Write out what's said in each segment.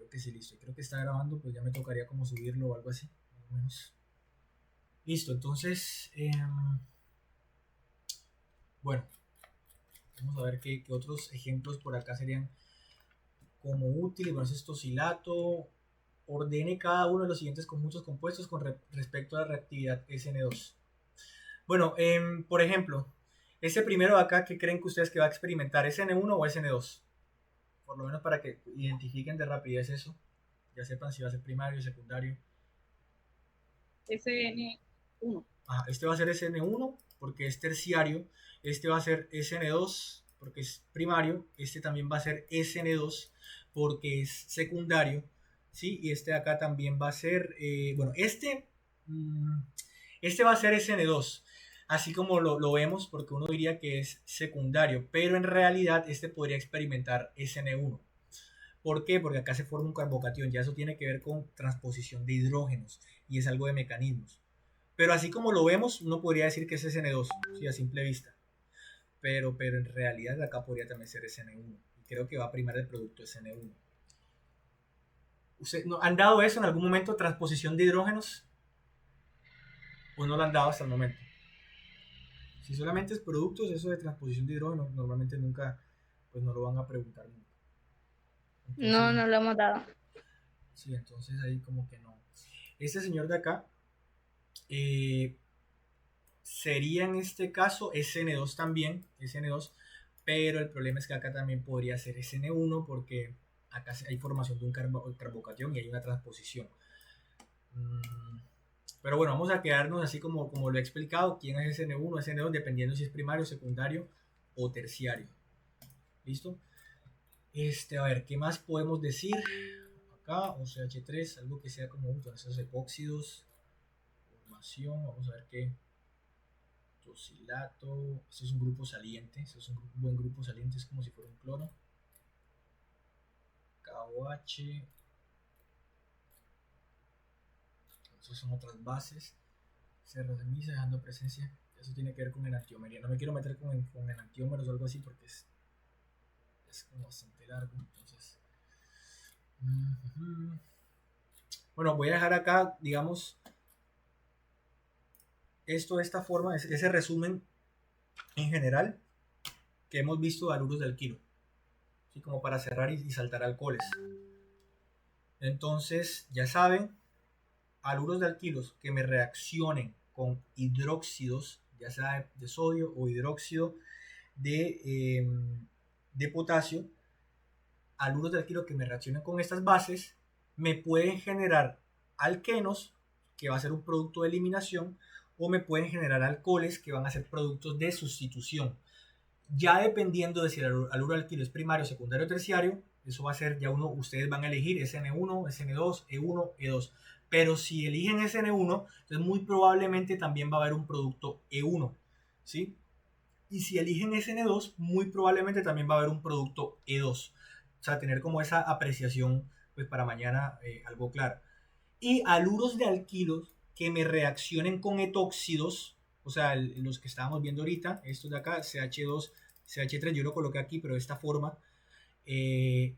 Creo que sí, listo. Creo que está grabando, pues ya me tocaría como subirlo o algo así, más o menos. Listo, entonces, bueno, vamos a ver qué otros ejemplos por acá serían como útiles. Bueno, esto silato. Ordene cada uno de los siguientes conjuntos compuestos con respecto a la reactividad SN2. Bueno, por ejemplo, este primero de acá, ¿qué creen que ustedes que va a experimentar? ¿SN1 o SN2? Por lo menos para que identifiquen de rapidez eso. Ya sepan si va a ser primario o secundario. SN1. Ajá, este va a ser SN1 porque es terciario. Este va a ser SN2 porque es primario. Este también va a ser SN2 porque es secundario. ¿Sí? Y este de acá también va a ser, bueno, este va a ser SN2, así como lo vemos, porque uno diría que es secundario, pero en realidad este podría experimentar SN1. ¿Por qué? Porque acá se forma un carbocatión, ya eso tiene que ver con transposición de hidrógenos y es algo de mecanismos. Pero así como lo vemos, uno podría decir que es SN2, ¿sí? A simple vista. Pero en realidad acá podría también ser SN1. Y creo que va a primar el producto SN1. ¿Usted, no, han dado eso en algún momento, transposición de hidrógenos? ¿O no lo han dado hasta el momento? Si solamente es productos, eso de transposición de hidrógeno, normalmente nunca, pues no lo van a preguntar nunca. Entonces, No, no lo hemos dado. sí, entonces ahí como que no. Este señor de acá eh, sería en este caso SN2 también, SN2, pero el problema es que acá también podría ser SN1 porque acá hay formación de un carbocatión y hay una transposición. Mm, pero bueno, vamos a quedarnos así como lo he explicado, quién es SN1, SN2, dependiendo si es primario, secundario o terciario. ¿Listo? A ver, ¿qué más podemos decir? Acá, OCH3, algo que sea como esos epóxidos, formación, vamos a ver qué. Tosilato, este es un grupo saliente, este es un buen grupo saliente, es como si fuera un cloro. KOH, esas son otras bases. Cerro de misa dejando presencia. Eso tiene que ver con enantiomería. No me quiero meter con enantiómeros o algo así porque es como bastante largo. Entonces, bueno, voy a dejar acá, digamos, esto de esta forma, ese resumen en general que hemos visto de haluro del kilo. ¿Sí? Como para cerrar y saltar alcoholes. Entonces, ya saben, haluros de alquilos que me reaccionen con hidróxidos, ya sea de sodio o hidróxido de, eh, de potasio, haluros de alquilo que me reaccionen con estas bases, me pueden generar alquenos, que va a ser un producto de eliminación, o me pueden generar alcoholes, que van a ser productos de sustitución. Ya dependiendo de si el haluro alquilo es primario, secundario o terciario, eso va a ser ya ustedes van a elegir SN1, SN2, E1, E2. Pero si eligen SN1, entonces muy probablemente también va a haber un producto E1, ¿sí? Y si eligen SN2, muy probablemente también va a haber un producto E2. O sea, tener como esa apreciación, pues para mañana algo claro. Y haluros de alquilos que me reaccionen con etóxidos, o sea, los que estábamos viendo ahorita, estos de acá, CH2, CH3, yo lo coloqué aquí, pero de esta forma,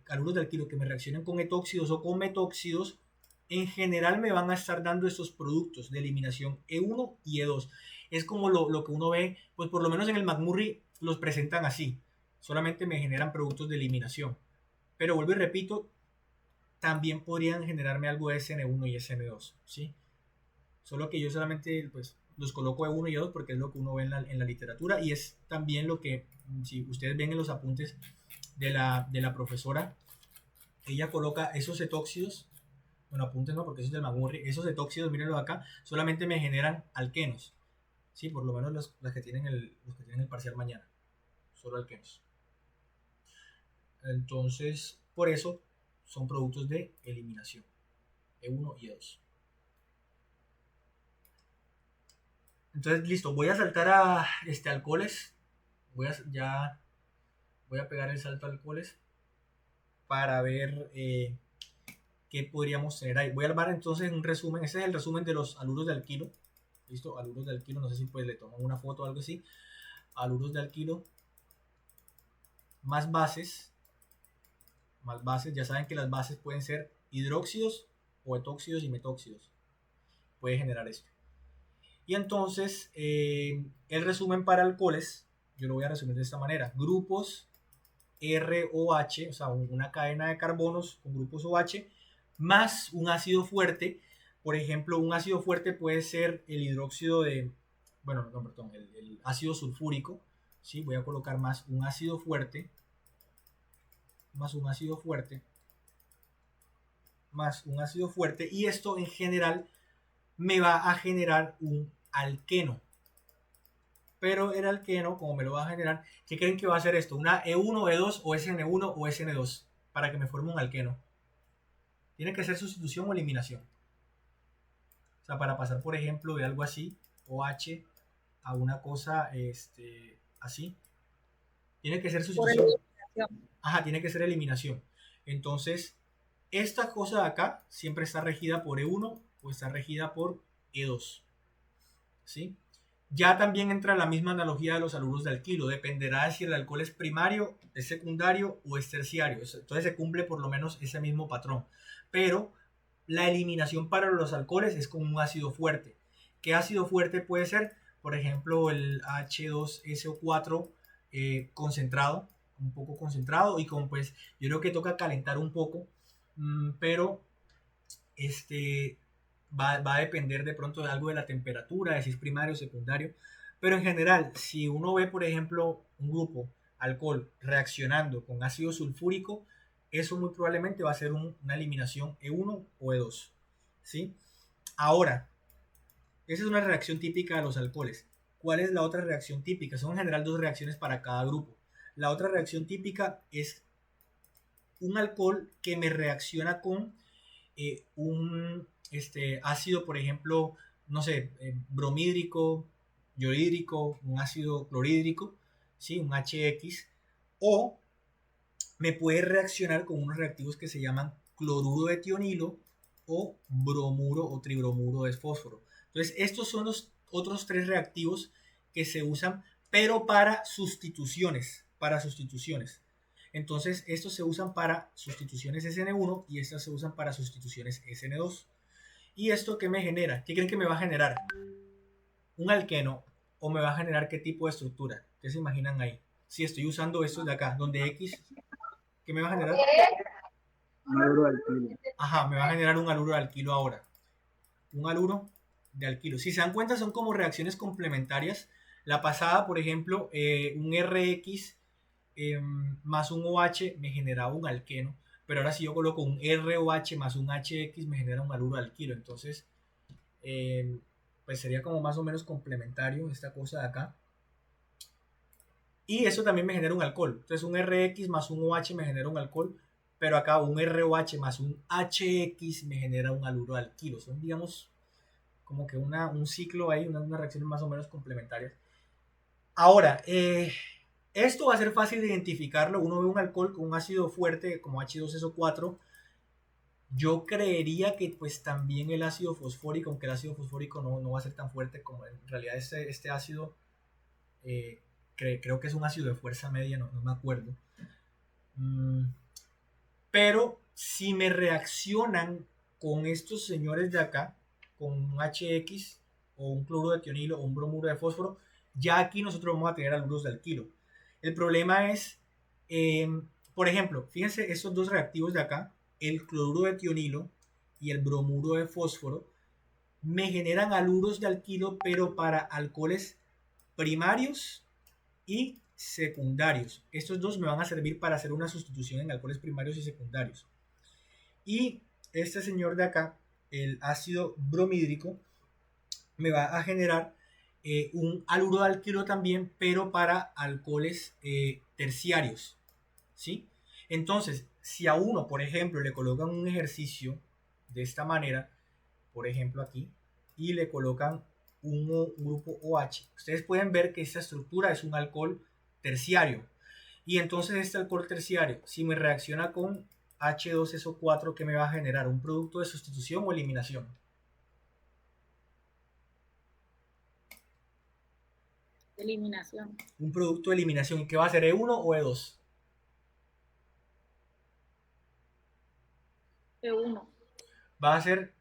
haluros de alquilo que me reaccionen con etóxidos o con metóxidos, en general me van a estar dando estos productos de eliminación E1 y E2. Es como lo que uno ve, pues por lo menos en el McMurray los presentan así, solamente me generan productos de eliminación. Pero vuelvo y repito, también podrían generarme algo de SN1 y SN2, ¿sí? Solo que yo solamente pues, los coloco de 1 y 2 porque es lo que uno ve en la literatura y es también lo que, si ustedes ven en los apuntes de la profesora, ella coloca esos etóxidos, bueno, apuntes no, porque eso es del McMurray, esos etóxidos, mírenlo acá, solamente me generan alquenos, ¿sí? Por lo menos los que tienen el parcial mañana, solo alquenos. Entonces, por eso son productos de eliminación, E1 y E2. Entonces, listo, voy a saltar a alcoholes. Ya voy a pegar el salto a alcoholes para ver qué podríamos tener ahí. Voy a armar entonces un resumen. Ese es el resumen de los haluros de alquilo. Listo, haluros de alquilo. No sé si pues le toman una foto o algo así. Haluros de alquilo más bases. más bases. Ya saben que las bases pueden ser hidróxidos o etóxidos y metóxidos. Puede generar esto. Y entonces, el resumen para alcoholes, yo lo voy a resumir de esta manera. Grupos ROH, o sea, una cadena de carbonos con grupos OH, más un ácido fuerte. Por ejemplo, un ácido fuerte puede ser el hidróxido de, bueno, no, perdón, el ácido sulfúrico. ¿Sí? Voy a colocar más un ácido fuerte, más un ácido fuerte, más un ácido fuerte. Y esto en general me va a generar un alqueno. Pero el alqueno, como me lo va a generar, ¿qué creen que va a hacer esto? ¿Una E1, E2 o SN1 o SN2 para que me forme un alqueno? Tiene que ser sustitución o eliminación. O sea, para pasar, por ejemplo, de algo así, OH, a una cosa así, tiene que ser Por sustitución. eliminación. Ajá, tiene que ser eliminación. Entonces, esta cosa de acá siempre está regida por E1 o está regida por E2. ¿Sí? Ya también entra la misma analogía de los haluros de alquilo. Dependerá de si el alcohol es primario, es secundario o es terciario. Entonces se cumple por lo menos ese mismo patrón. Pero la eliminación para los alcoholes es con un ácido fuerte. ¿Qué ácido fuerte puede ser? Por ejemplo, el H2SO4 concentrado, un poco concentrado. Y como pues yo creo que toca calentar un poco, pero va a depender de pronto de algo de la temperatura, de si es primario o secundario. Pero en general, si uno ve, por ejemplo, un grupo alcohol reaccionando con ácido sulfúrico, eso muy probablemente va a ser una eliminación E1 o E2. ¿Sí? Ahora, esa es una reacción típica de los alcoholes. ¿Cuál es la otra reacción típica? Son en general dos reacciones para cada grupo. La otra reacción típica es un alcohol que me reacciona con un ácido, por ejemplo, no sé, bromídrico, yodídrico, un ácido clorhídrico, ¿sí? Un HX, o me puede reaccionar con unos reactivos que se llaman cloruro de tionilo o bromuro o tribromuro de fósforo. Entonces, estos son los otros tres reactivos que se usan, pero para sustituciones, Entonces, estos se usan para sustituciones SN1 y estos se usan para sustituciones SN2. ¿Y esto qué me genera? ¿Qué creen que me va a generar? ¿Un alqueno o me va a generar qué tipo de estructura? ¿Qué se imaginan ahí? Si estoy usando estos de acá, donde X, ¿qué me va a generar? Un aluro de alquilo. Ajá, me va a generar un haluro de alquilo ahora. Un haluro de alquilo. Si se dan cuenta, son como reacciones complementarias. La pasada, por ejemplo, un RX más un OH me generaba un alqueno, pero ahora si yo coloco un ROH más un HX me genera un haluro de alquilo. Entonces, pues sería como más o menos complementario esta cosa de acá. Y eso también me genera un alcohol. Entonces un RX más un OH me genera un alcohol, pero acá un ROH más un HX me genera un haluro de alquilo. Son, digamos, como que un ciclo ahí, unas reacciones más o menos complementarias. Ahora, esto va a ser fácil de identificarlo. Uno ve un alcohol con un ácido fuerte como H2SO4. Yo creería que pues también el ácido fosfórico, aunque el ácido fosfórico no va a ser tan fuerte como en realidad este ácido, creo que es un ácido de fuerza media, no me acuerdo. Pero si me reaccionan con estos señores de acá, con un HX o un cloruro de tionilo o un bromuro de fósforo, ya aquí nosotros vamos a tener haluros de alquilo. El problema es, por ejemplo, fíjense estos dos reactivos de acá, el cloruro de tionilo y el bromuro de fósforo, me generan haluros de alquilo, pero para alcoholes primarios y secundarios. Estos dos me van a servir para hacer una sustitución en alcoholes primarios y secundarios. Y este señor de acá, el ácido bromídrico, me va a generar un haluro de alquilo también, pero para alcoholes terciarios. ¿Sí? Entonces, si a uno, por ejemplo, le colocan un ejercicio de esta manera, por ejemplo aquí, y le colocan un grupo OH, ustedes pueden ver que esta estructura es un alcohol terciario. Y entonces este alcohol terciario, si me reacciona con H2SO4, ¿qué me va a generar? ¿Un producto de sustitución o eliminación? Eliminación. Un producto de eliminación. ¿Y qué va a ser? ¿E1 o E2? E1. Va a ser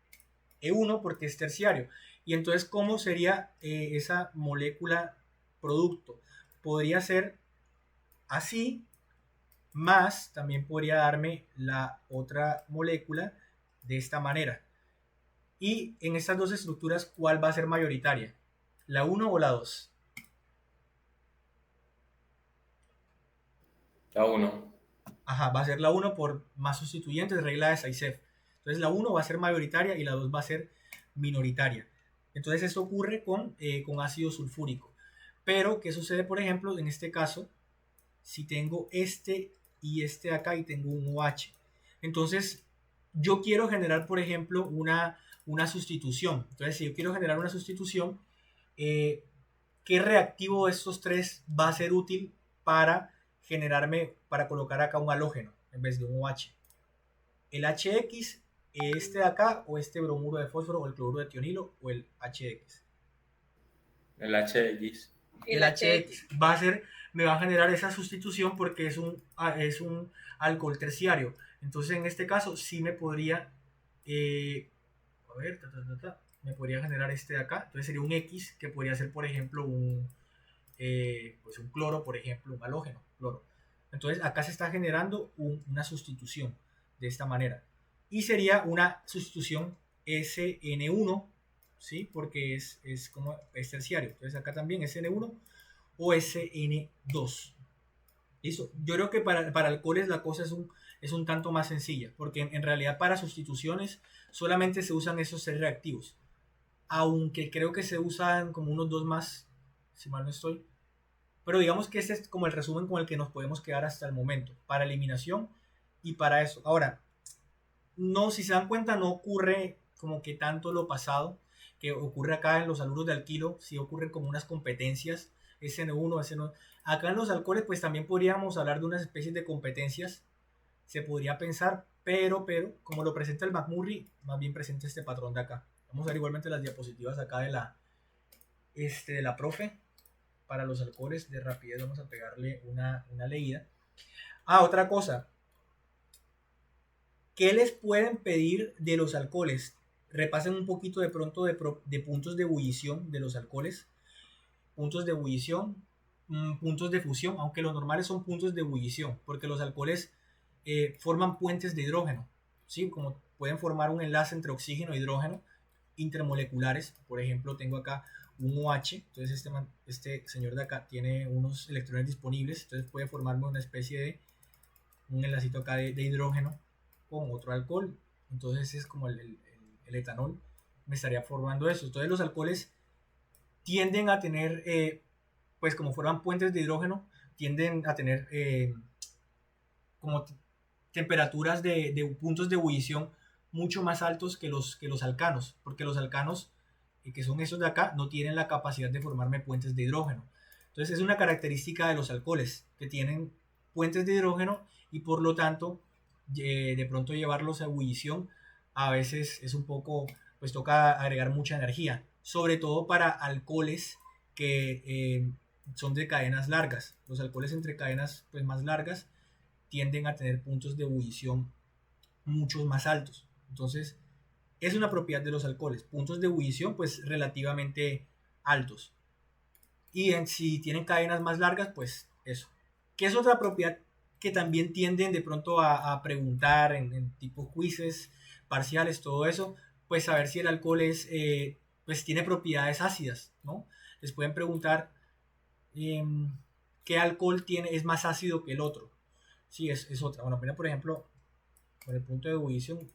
E1 porque es terciario. Y entonces, ¿cómo sería esa molécula producto? Podría ser así, más también podría darme la otra molécula de esta manera. Y en estas dos estructuras, ¿cuál va a ser mayoritaria? ¿La uno o la 2? La 1. Ajá, va a ser la uno por más sustituyentes, regla de Saisef. Entonces la uno va a ser mayoritaria y la 2 va a ser minoritaria. Entonces esto ocurre con ácido sulfúrico. Pero, ¿qué sucede, por ejemplo, en este caso? Si tengo este y este acá y tengo un OH. Entonces, yo quiero generar, por ejemplo, una sustitución. Entonces, si yo quiero generar una sustitución, eh, ¿qué reactivo de estos tres va a ser útil para generarme, para colocar acá un halógeno en vez de un OH? ¿El HX, este de acá, o este bromuro de fósforo, o el cloruro de tionilo, o el HX? El HX. El HX va a ser, me va a generar esa sustitución porque es un alcohol terciario. Entonces, en este caso, sí me podría, a ver, me podría generar este de acá. Entonces sería un X que podría ser, por ejemplo, pues un cloro, por ejemplo, un halógeno, cloro. Entonces, acá se está generando una sustitución de esta manera. Y sería una sustitución SN1, ¿sí? Porque es terciario. Entonces, acá también SN1 o SN2. ¿Listo? Yo creo que para alcoholes la cosa es un tanto más sencilla, porque en realidad para sustituciones solamente se usan esos tres reactivos, aunque creo que se usan como unos dos más, si mal no estoy, pero digamos que este es como el resumen con el que nos podemos quedar hasta el momento, para eliminación y para eso. Ahora, no, si se dan cuenta, no ocurre como que tanto lo pasado que ocurre acá en los haluro de alquilo, si ocurren como unas competencias, SN1, SN2. Acá en los alcoholes, pues también podríamos hablar de unas especies de competencias, se podría pensar, pero, como lo presenta el McMurray, más bien presenta este patrón de acá. Vamos a ver igualmente las diapositivas acá de la profe, para los alcoholes de rapidez, vamos a pegarle una leída. Otra cosa, ¿qué les pueden pedir de los alcoholes? Repasen un poquito de pronto de puntos de ebullición de los alcoholes. Puntos de ebullición, puntos de fusión, aunque los normales son puntos de ebullición, porque los alcoholes forman puentes de hidrógeno, ¿sí? Como pueden formar un enlace entre oxígeno e hidrógeno intermoleculares. Por ejemplo, tengo acá un OH, entonces este señor de acá tiene unos electrones disponibles, entonces puede formarme una especie de un enlacito acá de hidrógeno con otro alcohol. Entonces es como el etanol, me estaría formando eso. Entonces los alcoholes tienden a tener, pues como forman puentes de hidrógeno, tienden a tener como temperaturas de puntos de ebullición mucho más altos que los alcanos, porque los alcanos, que son esos de acá, no tienen la capacidad de formarme puentes de hidrógeno. Entonces es una característica de los alcoholes, que tienen puentes de hidrógeno y por lo tanto de pronto llevarlos a ebullición a veces es un poco, pues toca agregar mucha energía, sobre todo para alcoholes que son de cadenas largas. Los alcoholes entre cadenas pues más largas tienden a tener puntos de ebullición muchos más altos. Entonces, es una propiedad de los alcoholes. Puntos de ebullición, pues relativamente altos. Y si tienen cadenas más largas, pues eso. ¿Qué es otra propiedad que también tienden de pronto a preguntar en tipo quizzes, parciales, todo eso? Pues saber si el alcohol pues tiene propiedades ácidas, ¿no? Les pueden preguntar qué alcohol es más ácido que el otro. Sí, es otra. Bueno, mira, por ejemplo, con el punto de ebullición.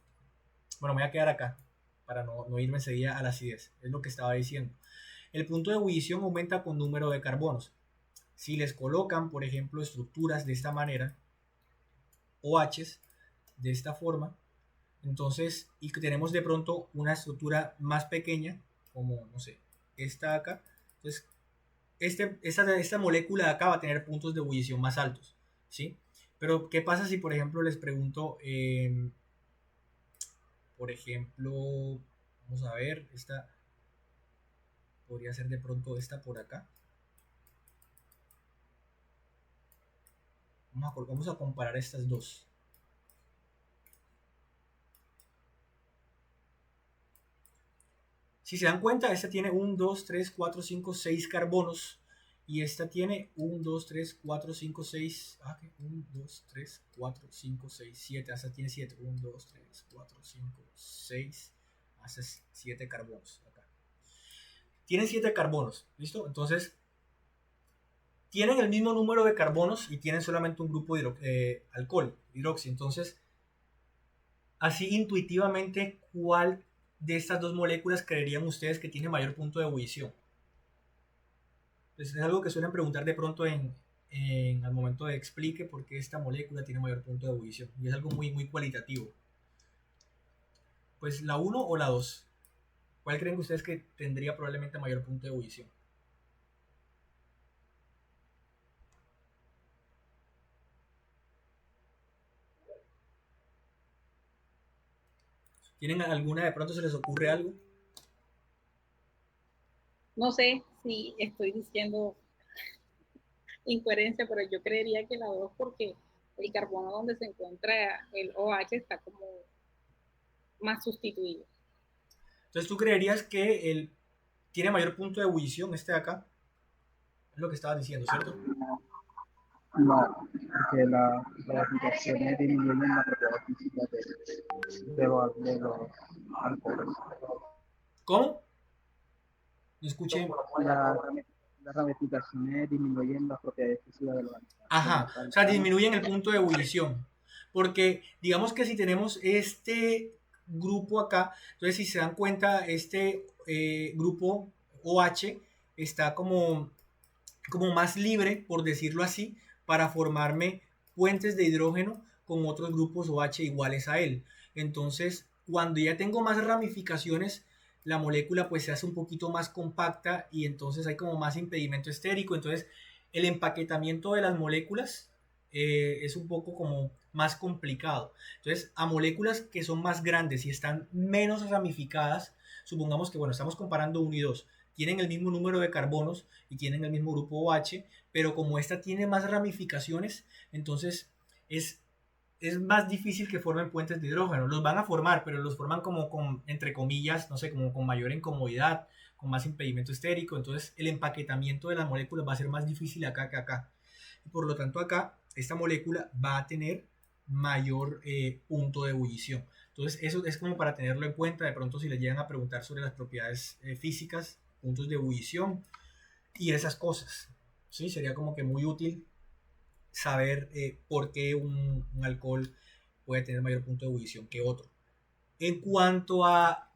Bueno, me voy a quedar acá para no irme enseguida a la acidez. Es lo que estaba diciendo. El punto de ebullición aumenta con número de carbonos. Si les colocan, por ejemplo, estructuras de esta manera, OHs, de esta forma, entonces, y que tenemos de pronto una estructura más pequeña, como, no sé, esta acá, entonces, esta molécula de acá va a tener puntos de ebullición más altos, ¿sí? Pero, ¿qué pasa si, por ejemplo, les pregunto, por ejemplo, vamos a ver, esta podría ser de pronto esta por acá. Vamos a comparar estas dos. Si se dan cuenta, esta tiene 1, 2, 3, 4, 5, 6 carbonos. Y esta tiene 1, 2, 3, 4, 5, 6. 1, 2, 3, 4, 5, 6, 7. Esta tiene 7. 1, 2, 3, 4, 5, 6. Hace 7 carbonos. Acá. Tienen 7 carbonos. ¿Listo? Entonces, tienen el mismo número de carbonos y tienen solamente un grupo de alcohol, hidroxi. Entonces, así intuitivamente, ¿cuál de estas dos moléculas creerían ustedes que tiene mayor punto de ebullición? Pues es algo que suelen preguntar de pronto al momento de explique por qué esta molécula tiene mayor punto de ebullición. Y es algo muy, muy cualitativo. Pues la 1 o la 2. ¿Cuál creen ustedes que tendría probablemente mayor punto de ebullición? ¿Tienen alguna, de pronto se les ocurre algo? No sé si estoy diciendo incoherencia, pero yo creería que la 2 porque el carbono donde se encuentra el OH está como más sustituido. Entonces tú creerías que tiene mayor punto de ebullición este de acá. Es lo que estabas diciendo, ¿cierto? No, porque las aplicaciones disminuyen la propiedad física de los alcoholes. ¿Cómo? No escuché. Las ramificaciones disminuyen las propiedades físicas de los alcoholes. Ajá, o sea, disminuyen el punto de ebullición. Porque digamos que si tenemos este grupo acá, entonces si se dan cuenta, este grupo OH está como más libre, por decirlo así, para formarme puentes de hidrógeno con otros grupos OH iguales a él. Entonces, cuando ya tengo más ramificaciones, la molécula pues se hace un poquito más compacta y entonces hay como más impedimento estérico. Entonces, el empaquetamiento de las moléculas es un poco como más complicado. Entonces, a moléculas que son más grandes y están menos ramificadas, supongamos que, bueno, estamos comparando 1 y 2, tienen el mismo número de carbonos y tienen el mismo grupo OH, pero como esta tiene más ramificaciones, entonces es más difícil que formen puentes de hidrógeno. Los van a formar, pero los forman como con, entre comillas, no sé, como con mayor incomodidad, con más impedimento estérico. Entonces el empaquetamiento de las moléculas va a ser más difícil acá que acá. Y por lo tanto acá, esta molécula va a tener mayor punto de ebullición. Entonces eso es como para tenerlo en cuenta. De pronto si les llegan a preguntar sobre las propiedades físicas, puntos de ebullición y esas cosas. ¿Sí? Sería como que muy útil saber por qué un alcohol puede tener mayor punto de ebullición que otro. En cuanto a,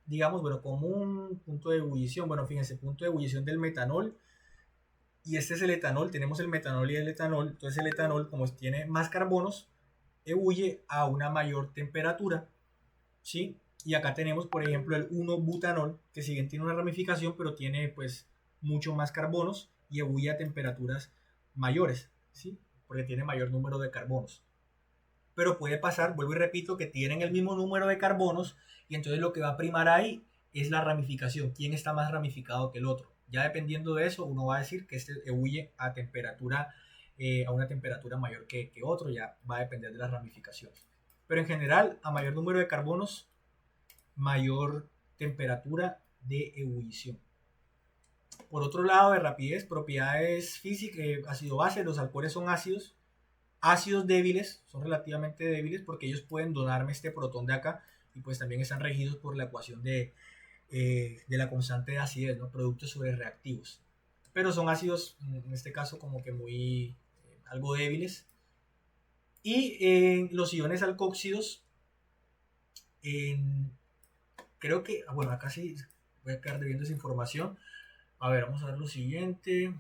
digamos, bueno, común punto de ebullición, bueno, fíjense, punto de ebullición del metanol, y este es el etanol, tenemos el metanol y el etanol, entonces el etanol, como tiene más carbonos, ebulle a una mayor temperatura, ¿sí? Y acá tenemos, por ejemplo, el 1-butanol, que si bien tiene una ramificación, pero tiene pues mucho más carbonos y ebulle a temperaturas mayores, ¿sí? Porque tiene mayor número de carbonos. Pero puede pasar, vuelvo y repito, que tienen el mismo número de carbonos y entonces lo que va a primar ahí es la ramificación, quién está más ramificado que el otro. Ya dependiendo de eso, uno va a decir que este ebulle a temperatura, a una temperatura mayor que otro, ya va a depender de las ramificaciones. Pero en general, a mayor número de carbonos, mayor temperatura de ebullición. Por otro lado, de rapidez, propiedades físicas, ácido-base, los alcoholes son ácidos. Ácidos débiles, son relativamente débiles porque ellos pueden donarme este protón de acá y pues también están regidos por la ecuación de la constante de acidez, ¿no? Productos sobre reactivos. Pero son ácidos, en este caso, como que muy, algo débiles. Y los iones alcóxidos, creo que, bueno, acá sí voy a quedar debiendo esa información. A ver, vamos a ver lo siguiente.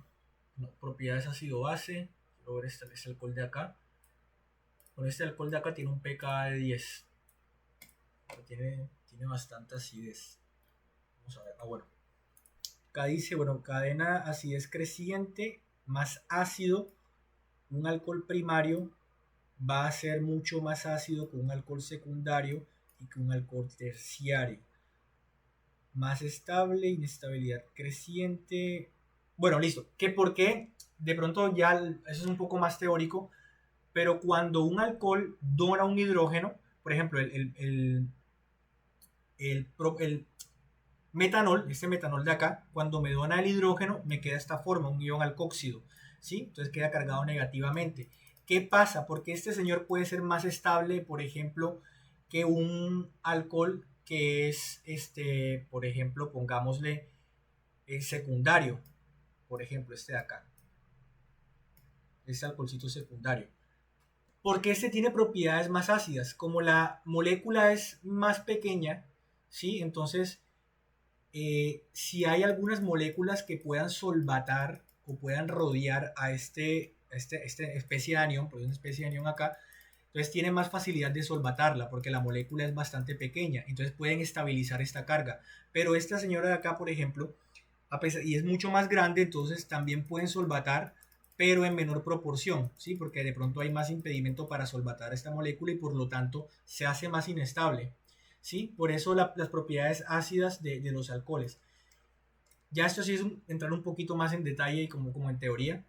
No, propiedades ácido-base. Quiero ver este alcohol de acá. Con este alcohol de acá tiene un pKa de 10. Tiene bastante acidez. Vamos a ver. Bueno. Acá dice, bueno, cadena acidez creciente más ácido. Un alcohol primario va a ser mucho más ácido que un alcohol secundario y que un alcohol terciario. Más estable, inestabilidad creciente. Bueno, listo. ¿Qué por qué? De pronto ya eso es un poco más teórico, pero cuando un alcohol dona un hidrógeno, por ejemplo, metanol, este metanol de acá, cuando me dona el hidrógeno, me queda esta forma, un ion alcóxido, ¿sí? Entonces queda cargado negativamente. ¿Qué pasa? Porque este señor puede ser más estable, por ejemplo, que un alcohol que es, por ejemplo, pongámosle secundario, por ejemplo, este de acá, este alcoholcito secundario. Porque este tiene propiedades más ácidas. Como la molécula es más pequeña, ¿sí? Entonces, si hay algunas moléculas que puedan solvatar o puedan rodear a esta especie de anión, por una especie de anión acá, entonces tiene más facilidad de solvatarla porque la molécula es bastante pequeña, entonces pueden estabilizar esta carga. Pero esta señora de acá, por ejemplo, y es mucho más grande, entonces también pueden solvatar, pero en menor proporción, ¿sí? Porque de pronto hay más impedimento para solvatar esta molécula y por lo tanto se hace más inestable, ¿sí? Por eso las propiedades ácidas de los alcoholes. Ya esto sí es entrar un poquito más en detalle y como en teoría,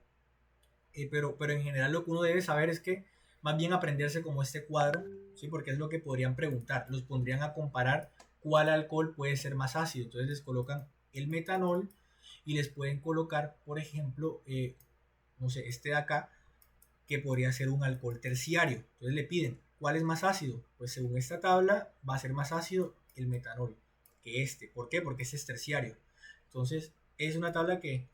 pero en general lo que uno debe saber es que más bien aprenderse como este cuadro, ¿sí? Porque es lo que podrían preguntar, los pondrían a comparar cuál alcohol puede ser más ácido, entonces les colocan el metanol y les pueden colocar, por ejemplo, no sé, este de acá, que podría ser un alcohol terciario. Entonces le piden, ¿cuál es más ácido? Pues según esta tabla va a ser más ácido el metanol que este. ¿Por qué? Porque este es terciario. Entonces es una tabla que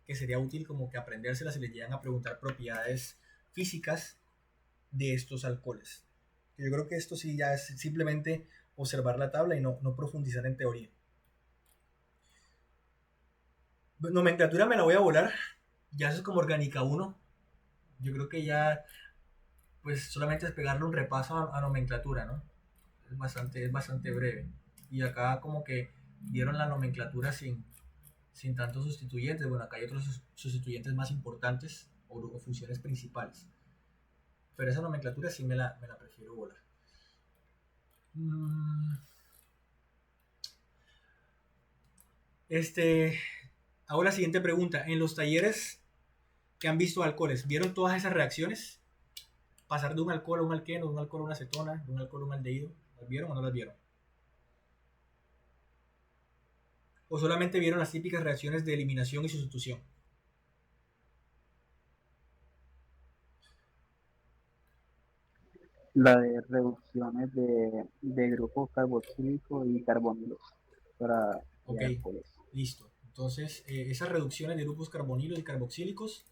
sería útil como que aprendérsela si les llegan a preguntar propiedades físicas de estos alcoholes. Yo creo que esto sí ya es simplemente observar la tabla y no profundizar en teoría. Nomenclatura me la voy a volar. Ya eso es como orgánica 1. Yo creo que ya pues solamente es pegarle un repaso a nomenclatura, ¿no? Es bastante breve. Y acá como que dieron la nomenclatura sin tantos sustituyentes. Bueno, acá hay otros sustituyentes más importantes o funciones principales. Pero esa nomenclatura sí me la prefiero volar. Ahora siguiente pregunta. En los talleres que han visto alcoholes, ¿vieron todas esas reacciones? Pasar de un alcohol a un alqueno, de un alcohol a una acetona, de un alcohol a un aldehído. ¿Las vieron o no las vieron? ¿O solamente vieron las típicas reacciones de eliminación y sustitución? La de reducciones de grupos carboxílicos y carbonilos para Ok, alcoholes. listo. Entonces, esas reducciones de grupos carbonilos y carboxílicos.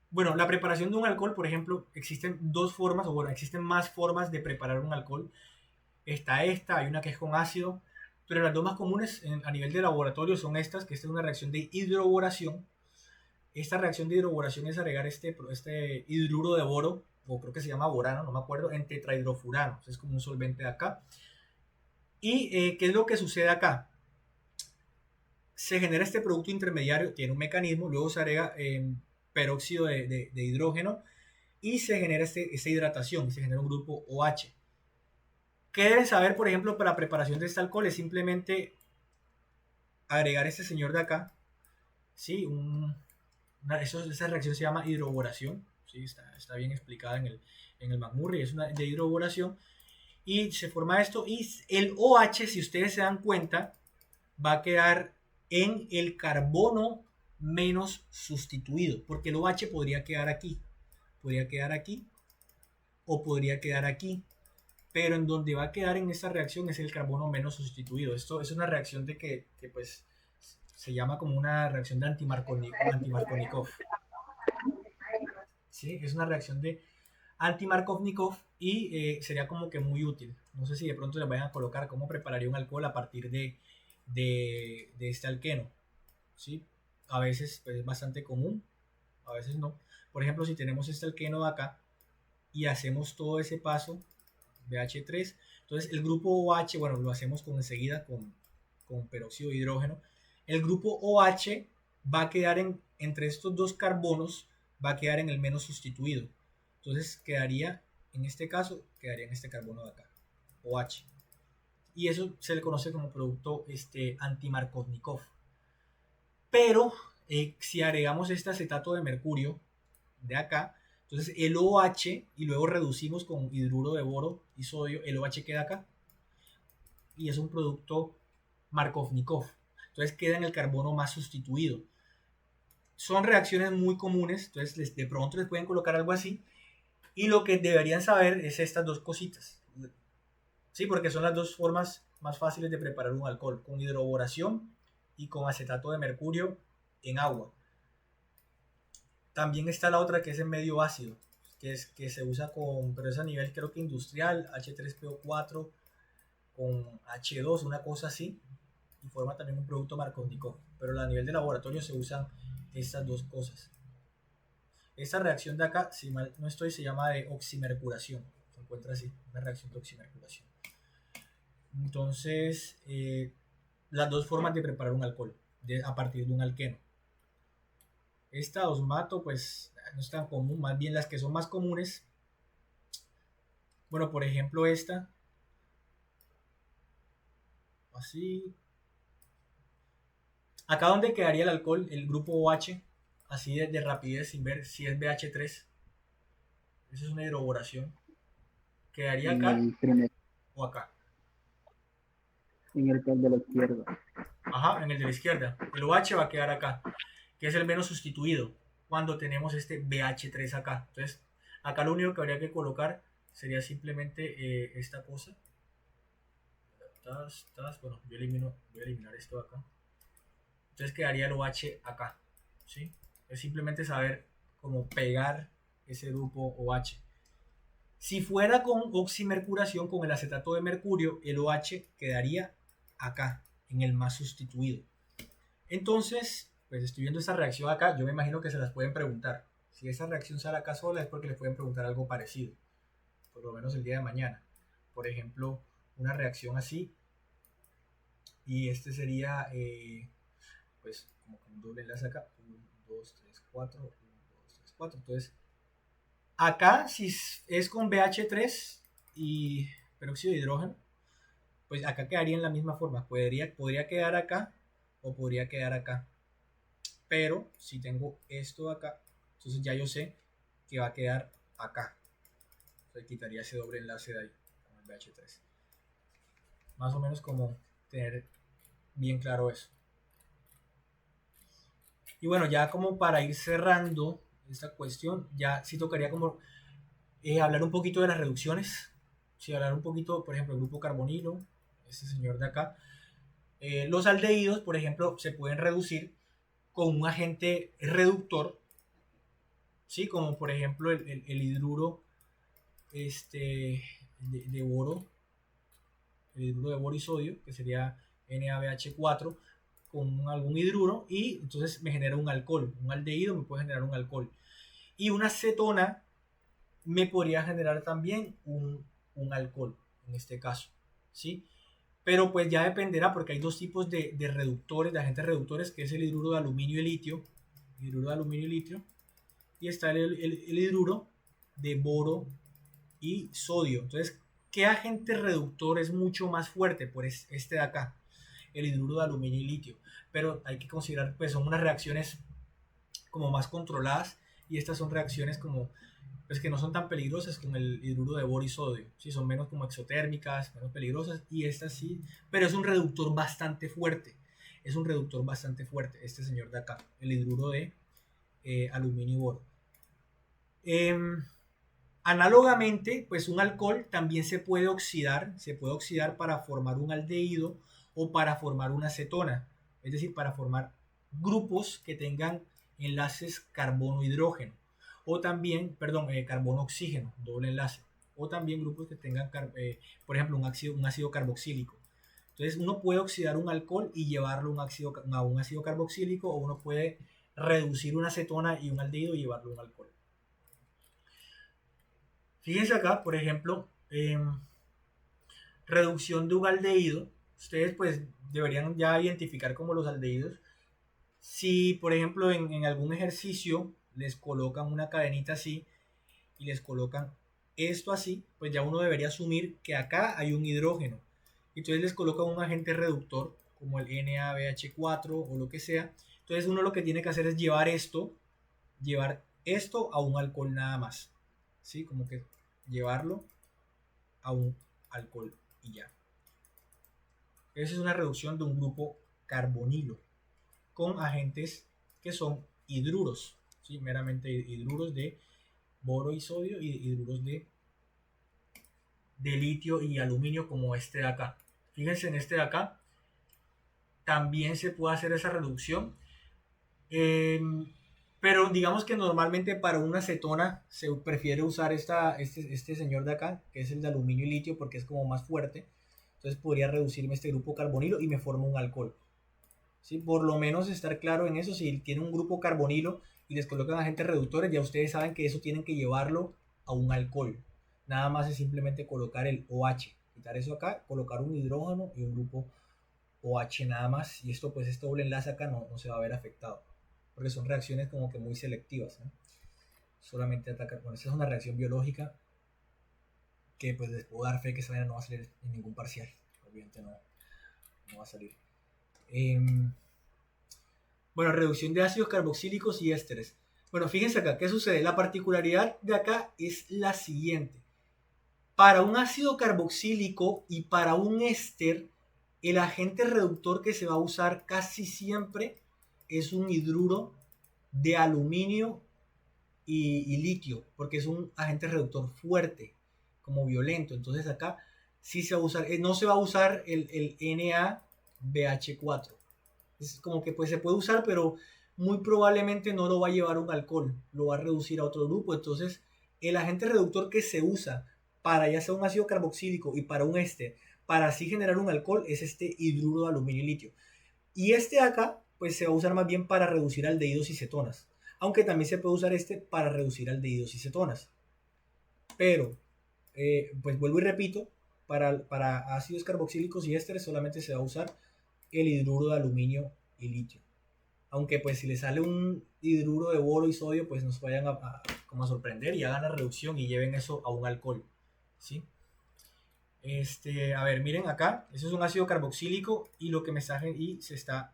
Bueno, la preparación de un alcohol, por ejemplo, existen dos formas, o bueno, existen más formas de preparar un alcohol. Hay una que es con ácido, pero las dos más comunes a nivel de laboratorio son estas, que esta es una reacción de hidroboración. Esta reacción de hidroboración es agregar este hidruro de boro, o creo que se llama borano, no me acuerdo, en tetrahidrofurano. Es como un solvente de acá. ¿Y qué es lo que sucede acá? Se genera este producto intermediario, tiene un mecanismo, luego se agrega peróxido de hidrógeno y se genera esta hidratación, se genera un grupo OH. ¿Qué deben saber, por ejemplo, para la preparación de este alcohol? Es simplemente agregar este señor de acá, ¿sí? Esa reacción se llama hidroboración, ¿sí? Está bien explicada en el McMurray, es una de hidroboración. Y se forma esto y el OH, si ustedes se dan cuenta, va a quedar en el carbono menos sustituido, porque el OH podría quedar aquí o podría quedar aquí, pero en donde va a quedar en esta reacción es el carbono menos sustituido. Esto es una reacción de que pues se llama como una reacción de anti-Markovnikov. ¿Sí? Es una reacción de anti-Markovnikov y sería como que muy útil. No sé si de pronto les vayan a colocar cómo prepararía un alcohol a partir de este alqueno. ¿Sí? A veces pues, es bastante común, a veces no. Por ejemplo, si tenemos este alqueno de acá y hacemos todo ese paso de H3, entonces el grupo OH, bueno, lo hacemos enseguida con peróxido de hidrógeno. El grupo OH va a quedar entre estos dos carbonos, va a quedar en el menos sustituido. Entonces quedaría, en este caso, quedaría en este carbono de acá, OH. Y eso se le conoce como producto anti-Markovnikov. Pero si agregamos este acetato de mercurio de acá, entonces el OH y luego reducimos con hidruro de boro y sodio, el OH queda acá. y es un producto Markovnikov. Entonces queda en el carbono más sustituido. Son reacciones muy comunes, entonces de pronto les pueden colocar algo así. Y lo que deberían saber es estas dos cositas. Sí, porque son las dos formas más fáciles de preparar un alcohol, con hidroboración y con acetato de mercurio en agua. También está la otra que es en medio ácido, que se usa pero es a nivel creo que industrial, H3PO4 con H2, una cosa así, y forma también un producto Markovnikov. Pero a nivel de laboratorio se usan estas dos cosas. Esta reacción de acá, si mal no estoy, se llama de oximercuración. Se encuentra así, una reacción de oximercuración. Entonces, las dos formas de preparar un alcohol a partir de un alqueno. Esta osmato, pues no es tan común, más bien las que son más comunes. Bueno, por ejemplo, esta. Así. Acá donde quedaría el alcohol, el grupo OH, así de rapidez, sin ver si es BH3. Esa es una hidroboración. ¿Quedaría En acá el primer, o acá? en el de la izquierda. Ajá, en el de la izquierda. El OH va a quedar acá, que es el menos sustituido, cuando tenemos este BH3 acá. Entonces, acá lo único que habría que colocar sería simplemente esta cosa. Bueno, voy a eliminar esto acá. Entonces quedaría el OH acá, ¿sí? Es simplemente saber cómo pegar ese grupo OH. Si fuera con oximercuración, con el acetato de mercurio, el OH quedaría acá, en el más sustituido. Entonces, pues estoy viendo esta reacción acá, yo me imagino que se las pueden preguntar. Si esa reacción sale acá sola es porque les pueden preguntar algo parecido, por lo menos el día de mañana. Por ejemplo, una reacción así, y este sería, pues, como con un doble enlace acá, 1, 2, 3, 4, 1, 2, 3, 4. Entonces, acá, si es con BH3 y peróxido de hidrógeno, pues acá quedaría en la misma forma. Podría quedar acá o podría quedar acá. Pero si tengo esto acá, entonces ya yo sé que va a quedar acá. Entonces quitaría ese doble enlace de ahí con el BH3. Más o menos como tener bien claro eso. Y bueno, ya como para ir cerrando esta cuestión, ya sí tocaría como hablar un poquito de las reducciones. Sí, hablar un poquito, por ejemplo, el grupo carbonilo, este señor de acá. Los aldehídos, por ejemplo, se pueden reducir con un agente reductor, ¿sí? Como por ejemplo el hidruro de boro, el hidruro de boro y sodio, que sería NaBH4, con algún hidruro, y entonces me genera un alcohol. Un aldehído me puede generar un alcohol. Y una cetona me podría generar también un alcohol, en este caso, ¿sí? Pero pues ya dependerá, porque hay dos tipos de reductores, de agentes reductores, que es el hidruro de aluminio y litio, y está el hidruro de boro y sodio. Entonces, ¿qué agente reductor es mucho más fuerte? Pues este de acá, el hidruro de aluminio y litio. Pero hay que considerar, pues son unas reacciones como más controladas, y estas son reacciones como pues que no son tan peligrosas como el hidruro de boro y sodio, ¿sí? Son menos como exotérmicas, menos peligrosas, y estas sí, pero es un reductor bastante fuerte, este señor de acá, el hidruro de aluminio y boro. Análogamente, pues un alcohol también se puede oxidar para formar un aldehído o para formar una acetona, es decir, para formar grupos que tengan enlaces carbono-hidrógeno, o también, perdón, carbono-oxígeno, doble enlace, o también grupos que tengan, por ejemplo, un ácido carboxílico. Entonces uno puede oxidar un alcohol y llevarlo a un ácido carboxílico, o uno puede reducir una acetona y un aldehído y llevarlo a un alcohol. Fíjense acá, por ejemplo, reducción de un aldehído. Ustedes pues deberían ya identificar como los aldehídos. Si, por ejemplo, en algún ejercicio les colocan una cadenita así y les colocan esto así, pues ya uno debería asumir que acá hay un hidrógeno. Entonces les colocan un agente reductor como el NaBH4 o lo que sea. Entonces uno lo que tiene que hacer es llevar esto a un alcohol nada más. ¿Sí? Como que llevarlo a un alcohol y ya. Esa es una reducción de un grupo carbonilo con agentes que son hidruros, ¿sí? Meramente hidruros de boro y sodio y hidruros de litio y aluminio como este de acá. Fíjense en este de acá, también se puede hacer esa reducción, pero digamos que normalmente para una acetona se prefiere usar este señor de acá, que es el de aluminio y litio, porque es como más fuerte. Entonces podría reducirme este grupo carbonilo y me forma un alcohol. ¿Sí? Por lo menos estar claro en eso. Si tiene un grupo carbonilo y les colocan agentes reductores, ya ustedes saben que eso tienen que llevarlo a un alcohol. Nada más es simplemente colocar el OH, quitar eso acá, colocar un hidrógeno y un grupo OH nada más. Y esto, pues este doble enlace acá no se va a ver afectado, porque son reacciones como que muy selectivas, ¿no? Solamente atacar. Bueno, esta es una reacción biológica que pues les puedo dar fe que esa manera no va a salir en ningún parcial. Obviamente no va a salir. Bueno, reducción de ácidos carboxílicos y ésteres. Bueno, fíjense acá, ¿qué sucede? La particularidad de acá es la siguiente. Para un ácido carboxílico y para un éster, el agente reductor que se va a usar casi siempre es un hidruro de aluminio y litio, porque es un agente reductor fuerte, como violento. Entonces acá sí se va a usar, no se va a usar el NaBH4. Es como que pues se puede usar, pero muy probablemente no lo va a llevar un alcohol, lo va a reducir a otro grupo. Entonces el agente reductor que se usa para ya sea un ácido carboxílico y para un éster, para así generar un alcohol, es este hidruro de aluminio y litio. Y este acá pues se va a usar más bien para reducir aldehídos y cetonas, aunque también se puede usar este para reducir aldehídos y cetonas. Pero pues vuelvo y repito, para ácidos carboxílicos y ésteres solamente se va a usar el hidruro de aluminio y litio. Aunque pues si le sale un hidruro de boro y sodio, pues nos vayan como a sorprender y hagan la reducción y lleven eso a un alcohol, ¿sí? A ver, miren acá, eso es un ácido carboxílico y lo que me está, y se está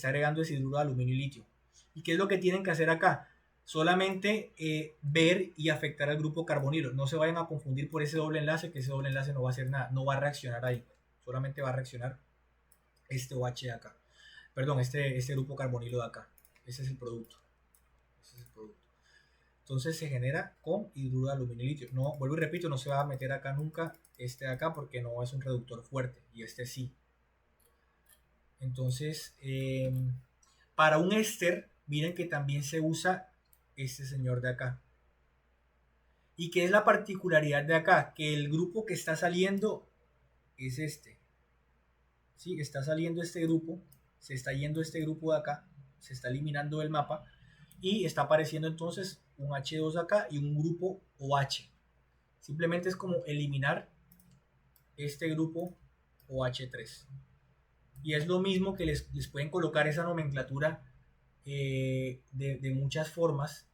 agregando es hidruro de aluminio y litio. ¿Y qué es lo que tienen que hacer acá? Solamente ver y afectar al grupo carbonilo. No se vayan a confundir por ese doble enlace, que ese doble enlace no va a hacer nada, no va a reaccionar ahí. Solamente va a reaccionar este OH de acá. Perdón, este grupo carbonilo de acá. Ese es el producto. Entonces se genera con hidruro de aluminio y litio. No, vuelvo y repito, no se va a meter acá nunca este de acá porque no es un reductor fuerte. Y este sí. Entonces, para un éster, miren que también se usa este señor de acá. ¿Y qué es la particularidad de acá? Que el grupo que está saliendo es este. ¿Sí? Está saliendo este grupo, se está yendo este grupo de acá, se está eliminando del mapa y está apareciendo entonces un H2 acá y un grupo OH. Simplemente es como eliminar este grupo OH3. Y es lo mismo que les pueden colocar esa nomenclatura de muchas formas.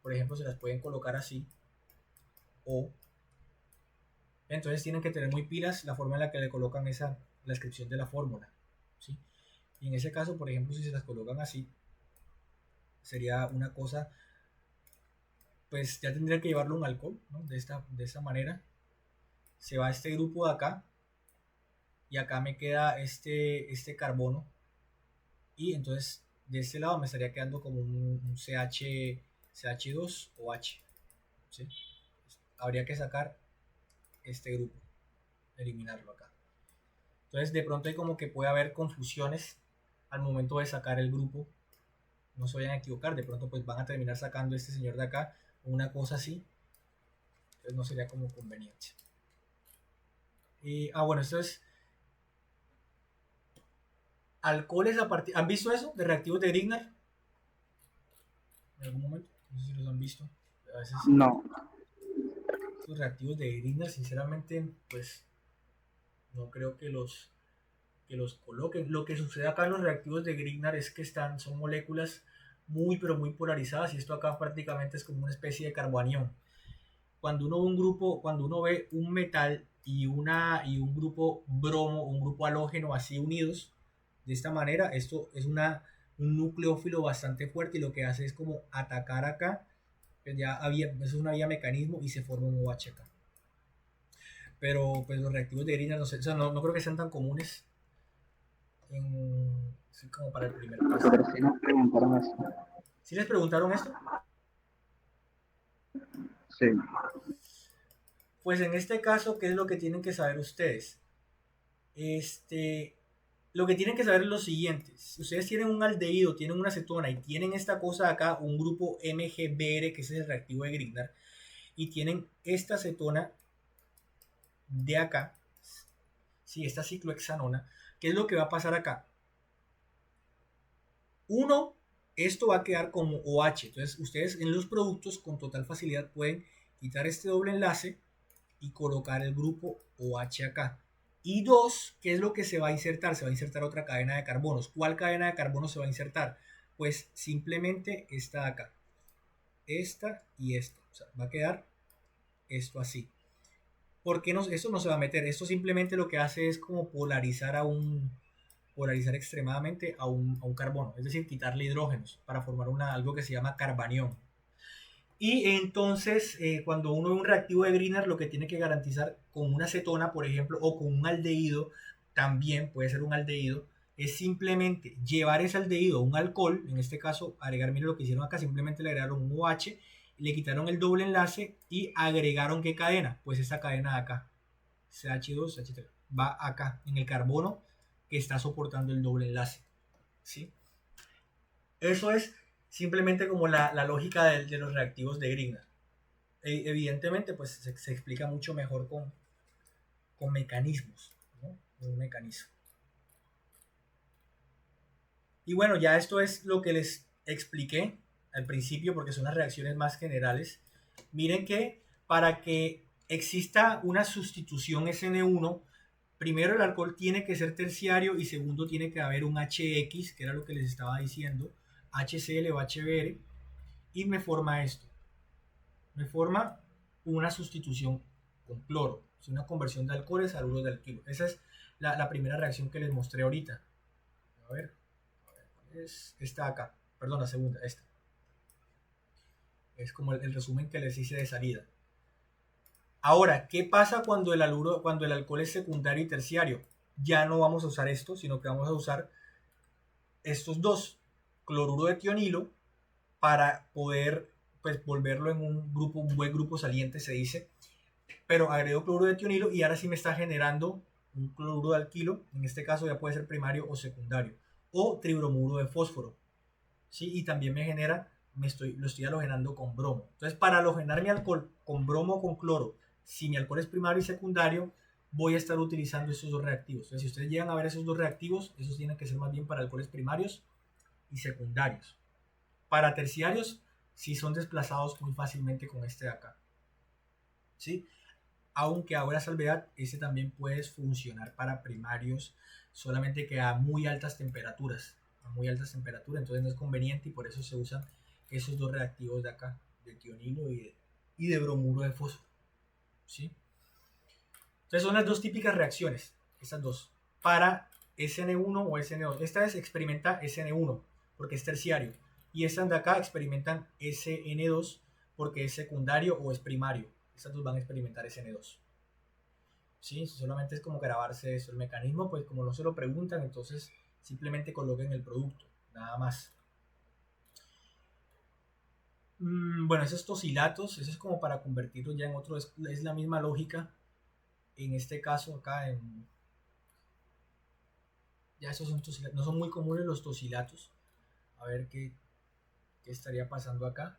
Por ejemplo, se las pueden colocar así. O. Entonces tienen que tener muy pilas la forma en la que le colocan la descripción de la fórmula. ¿Sí? Y en ese caso, por ejemplo, si se las colocan así, sería una cosa, pues ya tendría que llevarlo un alcohol, ¿no? De esta manera. Se va este grupo de acá. Y acá me queda este carbono. Y entonces de este lado me estaría quedando como un CH2OH. ¿Sí? Habría que sacar este grupo, eliminarlo acá. Entonces de pronto hay como que puede haber confusiones al momento de sacar el grupo. No se vayan a equivocar, de pronto pues van a terminar sacando este señor de acá, una cosa así. Entonces no sería como conveniente. Bueno, esto es alcoholes a partir. ¿Han visto eso de reactivos de Grignard? En algún momento, no sé si los han visto. A veces No. Estos reactivos de Grignard, sinceramente, pues no creo que los coloquen. Lo que sucede acá en los reactivos de Grignard es que son moléculas muy pero muy polarizadas y esto acá prácticamente es como una especie de carbonión. Cuando uno ve un metal y un grupo bromo, un grupo halógeno así unidos, de esta manera, esto es un nucleófilo bastante fuerte y lo que hace es como atacar acá, pues eso es una vía mecanismo y se forma un OH acá. Pero pues los reactivos de Grignard no creo que sean tan comunes sí, como para el primer paso. Pero sí nos preguntaron eso. ¿Sí les preguntaron esto? Sí. Pues en este caso, ¿qué es lo que tienen que saber ustedes? Lo que tienen que saber es lo siguiente. Si ustedes tienen un aldehído, tienen una cetona y tienen esta cosa acá, un grupo MgBr, que es el reactivo de Grignard, y tienen esta cetona de acá, sí, esta ciclohexanona, ¿qué es lo que va a pasar acá? Uno, esto va a quedar como OH. Entonces, ustedes en los productos con total facilidad pueden quitar este doble enlace y colocar el grupo OH acá. Y dos, ¿qué es lo que se va a insertar? Se va a insertar otra cadena de carbonos. ¿Cuál cadena de carbonos se va a insertar? Pues simplemente esta de acá. Esta y esta. O sea, va a quedar esto así. ¿Por qué no, esto no se va a meter? Esto simplemente lo que hace es como polarizar extremadamente a un carbono. Es decir, quitarle hidrógenos para formar algo que se llama carbanión. Y entonces, cuando uno ve un reactivo de Grignard, lo que tiene que garantizar con una cetona, por ejemplo, o con un aldehído, también puede ser un aldehído, es simplemente llevar ese aldehído a un alcohol, en este caso, agregar, miren lo que hicieron acá, simplemente le agregaron un OH, le quitaron el doble enlace y agregaron ¿qué cadena? Pues esta cadena de acá, CH2, CH3, va acá, en el carbono que está soportando el doble enlace, ¿sí? Eso es simplemente como la lógica de los reactivos de Grignard. Evidentemente, pues se explica mucho mejor con mecanismos, ¿no? Un mecanismo. Y bueno, ya esto es lo que les expliqué al principio, porque son las reacciones más generales. Miren que para que exista una sustitución SN1, primero el alcohol tiene que ser terciario y segundo tiene que haber un HX, que era lo que les estaba diciendo, HCl o HBr, y me forma esto. Me forma una sustitución con cloro. Es una conversión de alcoholes a haluro de alquilo. Esa es la primera reacción que les mostré ahorita. A ver, es esta acá. Perdón, la segunda, esta. Es como el resumen que les hice de salida. Ahora, ¿qué pasa cuando el alcohol es secundario y terciario? Ya no vamos a usar esto, sino que vamos a usar estos dos, cloruro de tionilo, para poder pues volverlo en un buen grupo saliente, se dice. Pero agrego cloruro de tionilo y ahora sí me está generando un cloruro de alquilo. En este caso ya puede ser primario o secundario. O tribromuro de fósforo. ¿Sí? Y también me genera, lo estoy halogenando con bromo. Entonces, para halogenar mi alcohol con bromo o con cloro, si mi alcohol es primario y secundario, voy a estar utilizando esos dos reactivos. Entonces, si ustedes llegan a ver esos dos reactivos, esos tienen que ser más bien para alcoholes primarios y secundarios. Para terciarios, sí son desplazados muy fácilmente con este de acá. ¿Sí? Aunque ahora salvedad, ese también puede funcionar para primarios, solamente que a muy altas temperaturas. A muy altas temperaturas, entonces no es conveniente y por eso se usan esos dos reactivos de acá, de tionilo y de bromuro de fósforo. ¿Sí? Entonces son las dos típicas reacciones, estas dos, para SN1 o SN2. Esta vez experimenta SN1 porque es terciario y estas de acá experimentan SN2 porque es secundario o es primario. Estas dos van a experimentar SN2. ¿Sí? Solamente es como grabarse eso. El mecanismo, pues como no se lo preguntan, entonces simplemente coloquen el producto, nada más. Bueno, esos tosilatos, eso es como para convertirlos ya en otro, es la misma lógica. En este caso acá, ya esos son tosilatos, no son muy comunes los tosilatos. A ver qué estaría pasando acá.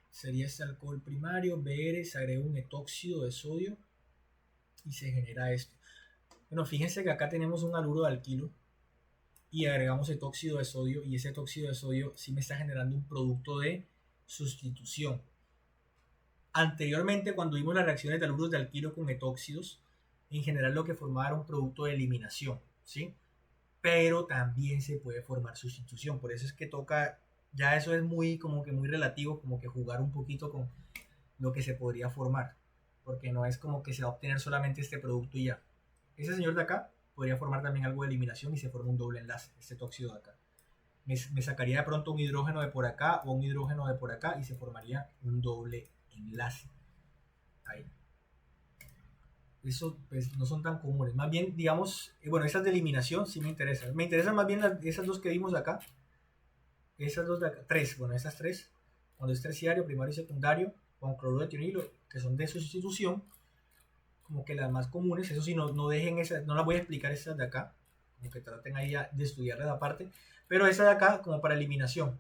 Sería este alcohol primario, Br, se agrega un etóxido de sodio y se genera esto. Bueno, fíjense que acá tenemos un haluro de alquilo y agregamos etóxido de sodio y ese etóxido de sodio sí me está generando un producto de sustitución. Anteriormente, cuando vimos las reacciones de haluros de alquilo con etóxidos, en general lo que formaba era un producto de eliminación, ¿sí? Pero también se puede formar sustitución, por eso es que toca, ya eso es muy como que muy relativo, como que jugar un poquito con lo que se podría formar, porque no es como que se va a obtener solamente este producto y ya. Ese señor de acá podría formar también algo de eliminación y se forma un doble enlace, este tóxido de acá. Me sacaría de pronto un hidrógeno de por acá o un hidrógeno de por acá y se formaría un doble enlace. Ahí. eso pues, no son tan comunes. Más bien, digamos, bueno, esas de eliminación sí me interesan. Me interesan más bien esas dos que vimos acá. Esas dos de acá, tres, bueno, esas tres, cuando es terciario, primario y secundario, con cloruro de tionilo, que son de sustitución, como que las más comunes. Eso sí, no dejen esas, no las voy a explicar esas de acá, como que traten ahí de estudiarlas aparte, pero esas de acá como para eliminación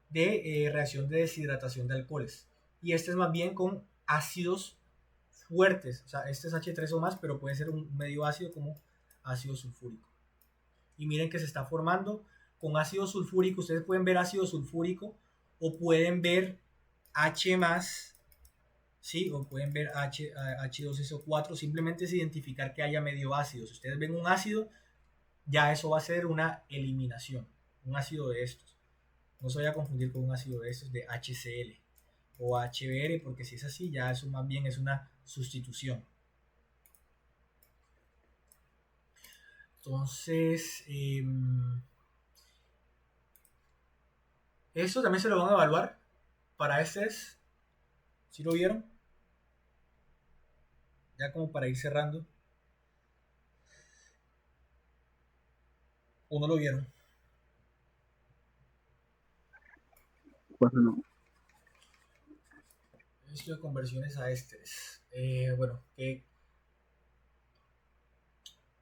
de reacción de deshidratación de alcoholes. Y este es más bien con ácidos fuertes, o sea, este es H3 o más, pero puede ser un medio ácido como ácido sulfúrico. Y miren que se está formando con ácido sulfúrico. Ustedes pueden ver ácido sulfúrico o pueden ver H+, ¿sí? O pueden ver H2SO4. Simplemente es identificar que haya medio ácido. Si ustedes ven un ácido, ya eso va a ser una eliminación, un ácido de estos. No se vaya a confundir con un ácido de estos de HCl o HBr, porque si es así, ya eso más bien es una sustitución. Entonces, esto también se lo van a evaluar para este es, ¿sí lo vieron? Ya como para ir cerrando. ¿O no lo vieron? Pues no. Esto de conversiones a ésteres. Bueno, que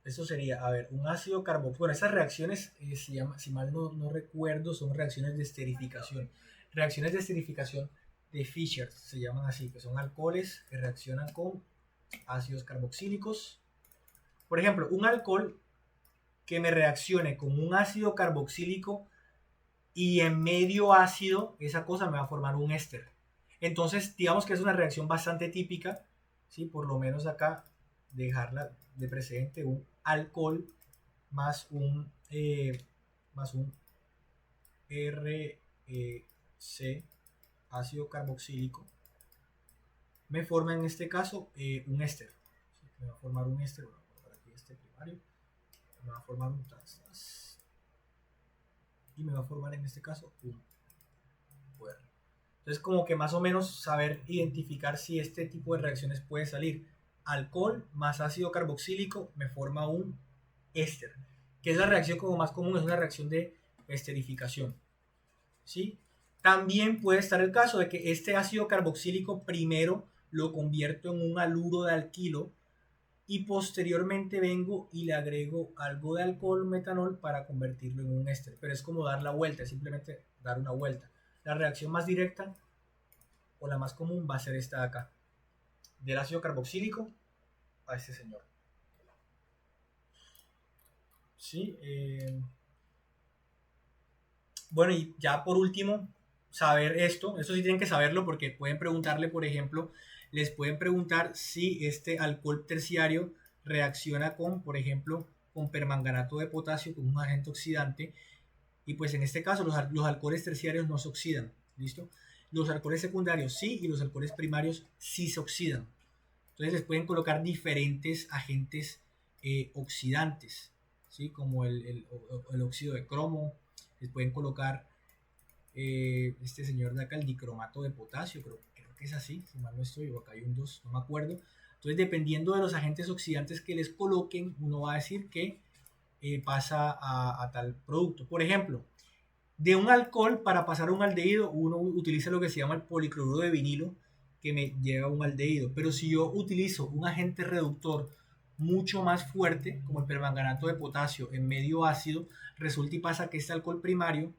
eso sería, a ver, un ácido carboxílico. Bueno, estas reacciones se llama, si mal no recuerdo, son reacciones de esterificación. Reacciones de esterificación de Fischer se llaman así, que son alcoholes que reaccionan con ácidos carboxílicos. Por ejemplo, un alcohol que me reaccione con un ácido carboxílico y en medio ácido, esa cosa me va a formar un éster. Entonces, digamos que es una reacción bastante típica, ¿sí? Por lo menos acá, dejarla de precedente, un alcohol más un RC, ácido carboxílico, me forma en este caso un éster. ¿Sí? Me va a formar un éster, bueno, por aquí este primario, me va a formar un tasas y me va a formar en este caso un UR. Entonces, como que más o menos saber identificar si este tipo de reacciones puede salir. Alcohol más ácido carboxílico me forma un éster, que es la reacción como más común, es una reacción de esterificación. ¿Sí? También puede estar el caso de que este ácido carboxílico primero lo convierto en un haluro de alquilo y posteriormente vengo y le agrego algo de alcohol metanol para convertirlo en un éster. Pero es como dar la vuelta, es simplemente dar una vuelta. La reacción más directa o la más común va a ser esta de acá, del ácido carboxílico a este señor. ¿Sí? Bueno, y ya por último, saber esto sí tienen que saberlo porque pueden preguntarle, por ejemplo, les pueden preguntar si este alcohol terciario reacciona con, por ejemplo, con permanganato de potasio, con un agente oxidante, y pues en este caso los alcoholes terciarios no se oxidan, ¿listo? Los alcoholes secundarios sí, y los alcoholes primarios sí se oxidan. Entonces les pueden colocar diferentes agentes oxidantes, ¿sí? Como el óxido de cromo, les pueden colocar este señor de acá, el dicromato de potasio, creo que es así, si mal no estoy, o acá hay un 2, no me acuerdo. Entonces, dependiendo de los agentes oxidantes que les coloquen, uno va a decir que pasa a tal producto. Por ejemplo, de un alcohol para pasar a un aldehído, uno utiliza lo que se llama el policloruro de vinilo, que me lleva a un aldehído. Pero si yo utilizo un agente reductor mucho más fuerte, como el permanganato de potasio en medio ácido, resulta y pasa que este alcohol primario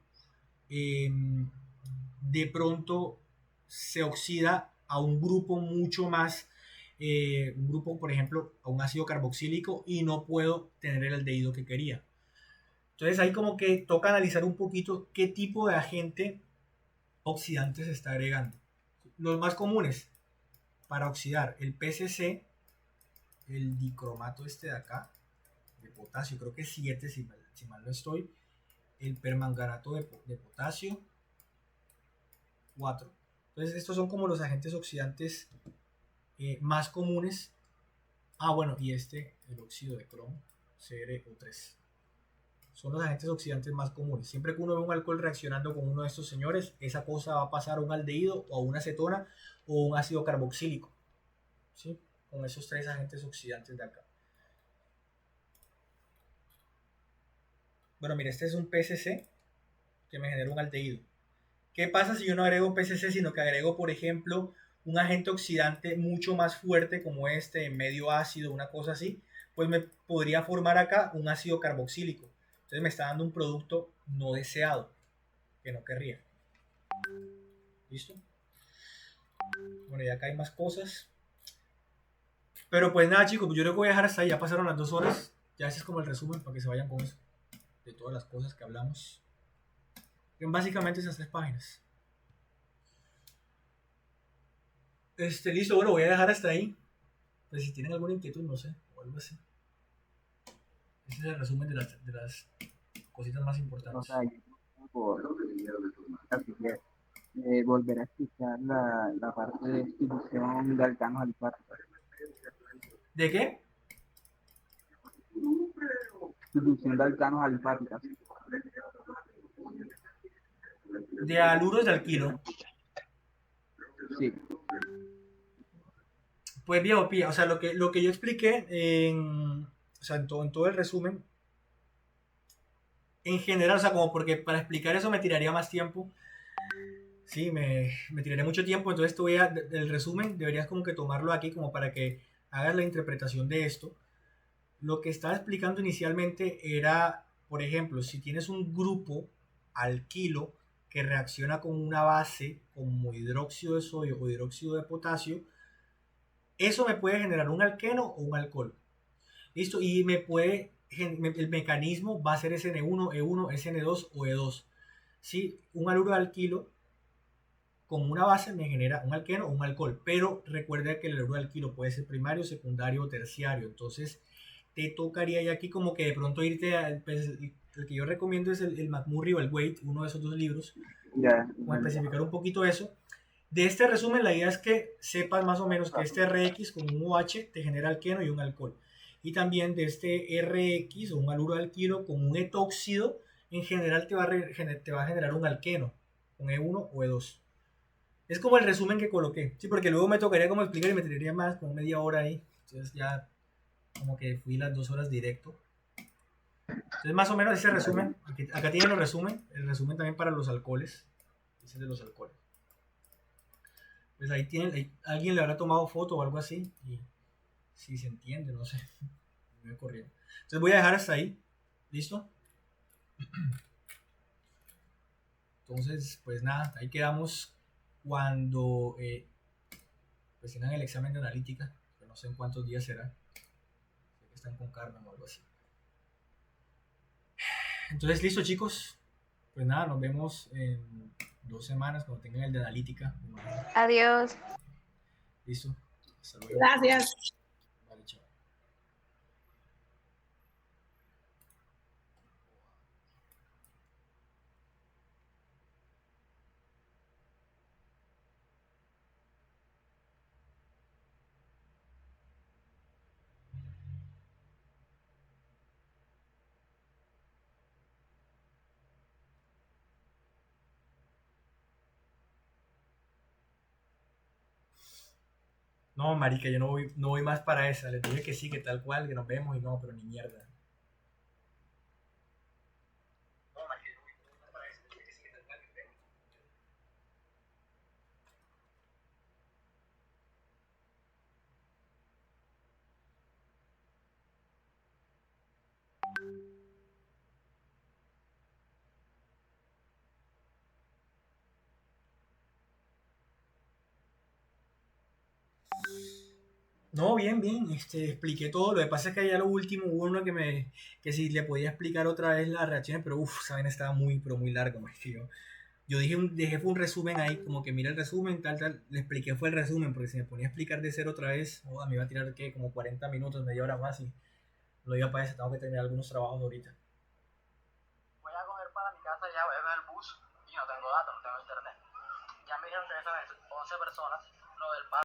de pronto se oxida a un grupo mucho más, un grupo, por ejemplo, a un ácido carboxílico y no puedo tener el aldehído que quería. Entonces ahí como que toca analizar un poquito qué tipo de agente oxidante se está agregando. Los más comunes para oxidar, el PCC, el dicromato este de acá, de potasio, creo que es 7 si mal no estoy, el permanganato de potasio, 4. Entonces estos son como los agentes oxidantes más comunes. Ah, bueno, y el óxido de cromo, CrO3. Son los agentes oxidantes más comunes. Siempre que uno ve un alcohol reaccionando con uno de estos señores, esa cosa va a pasar a un aldehído o a una acetona o un ácido carboxílico. ¿Sí? con esos 3 agentes oxidantes de acá. Bueno, mira, este es un PCC que me genera un aldehído. ¿Qué pasa si yo no agrego PCC, sino que agrego, por ejemplo, un agente oxidante mucho más fuerte como este, medio ácido, una cosa así? Pues me podría formar acá un ácido carboxílico. Entonces me está dando un producto no deseado, que no querría. ¿Listo? Bueno, y acá hay más cosas. Pero pues nada, chicos, yo creo que voy a dejar hasta ahí. Ya pasaron las 2 horas. Ya ese es como el resumen para que se vayan con eso. De todas las cosas que hablamos. En básicamente esas 3 páginas. Listo, bueno, voy a dejar hasta ahí. Pues si tienen alguna inquietud, no sé, o algo así. Ese es el resumen de las cositas más O importantes. sea, yo por, así que volver a escuchar la parte de institución de alcanos alifáticos. ¿De qué? Institución de alcanos alifáticas. De aluros de alquilo. Sí, Pues bien, o sea, lo que yo expliqué o sea, en todo el resumen, en general, o sea, como porque para explicar eso me tiraría más tiempo. Sí, me tiraría mucho tiempo, entonces el resumen deberías como que tomarlo aquí como para que hagas la interpretación de esto. Lo que estaba explicando inicialmente era, por ejemplo, si tienes un grupo alquilo que reacciona con una base como hidróxido de sodio o hidróxido de potasio, eso me puede generar un alqueno o un alcohol. ¿Listo? Y el mecanismo va a ser SN1, E1, SN2 o E2. ¿Sí? Un aluro de alquilo con una base me genera un alqueno o un alcohol, pero recuerda que el aluro de alquilo puede ser primario, secundario o terciario. Entonces, te tocaría ya aquí como que de pronto irte al, pues, el que yo recomiendo es el McMurray o el Waite, uno de esos 2 libros, ya. como especificar un poquito eso. De este resumen, la idea es que sepas más o menos que este RX con un OH te genera alqueno y un alcohol. Y también de este RX o un aluro de alquilo con un etóxido, en general te va a generar un alqueno, un E1 o E2. Es como el resumen que coloqué. Sí, porque luego me tocaría como explicar y me tendría más, como media hora ahí. Entonces ya como que fui las 2 horas directo. Entonces más o menos ese resumen. Acá tienen el resumen también para los alcoholes. Ese es de los alcoholes. Pues ahí tienen, alguien le habrá tomado foto o algo así. Y si se entiende, no sé. Me voy corriendo. Entonces voy a dejar hasta ahí. ¿Listo? Entonces, pues nada, ahí quedamos cuando pues tengan el examen de analítica. Que no sé en cuántos días será. Sé que están con Carmen o algo así. Entonces, listo, chicos. Pues nada, nos vemos en 2 semanas cuando tengan el de analítica. Adiós. Listo. Hasta luego. Gracias. Vale, chao. No, marica, yo no voy más para esa. Les dije que sí, que tal cual, que nos vemos y no, pero ni mierda. No, bien, bien, expliqué todo. Lo que pasa es que ya lo último hubo uno que si le podía explicar otra vez las reacciones, pero uff, esa vaina estaba muy, pero muy largo, man, tío. Yo dejé fue un resumen ahí, como que mira el resumen, tal, tal. Le expliqué fue el resumen, porque si me ponía a explicar de cero otra vez, me iba a tirar, ¿qué? Como 40 minutos, media hora más y lo iba para eso. Tengo que terminar algunos trabajos ahorita. Voy a coger para mi casa, ya voy en el bus y no tengo datos, no tengo internet. Ya me dijeron que son 11 personas, lo del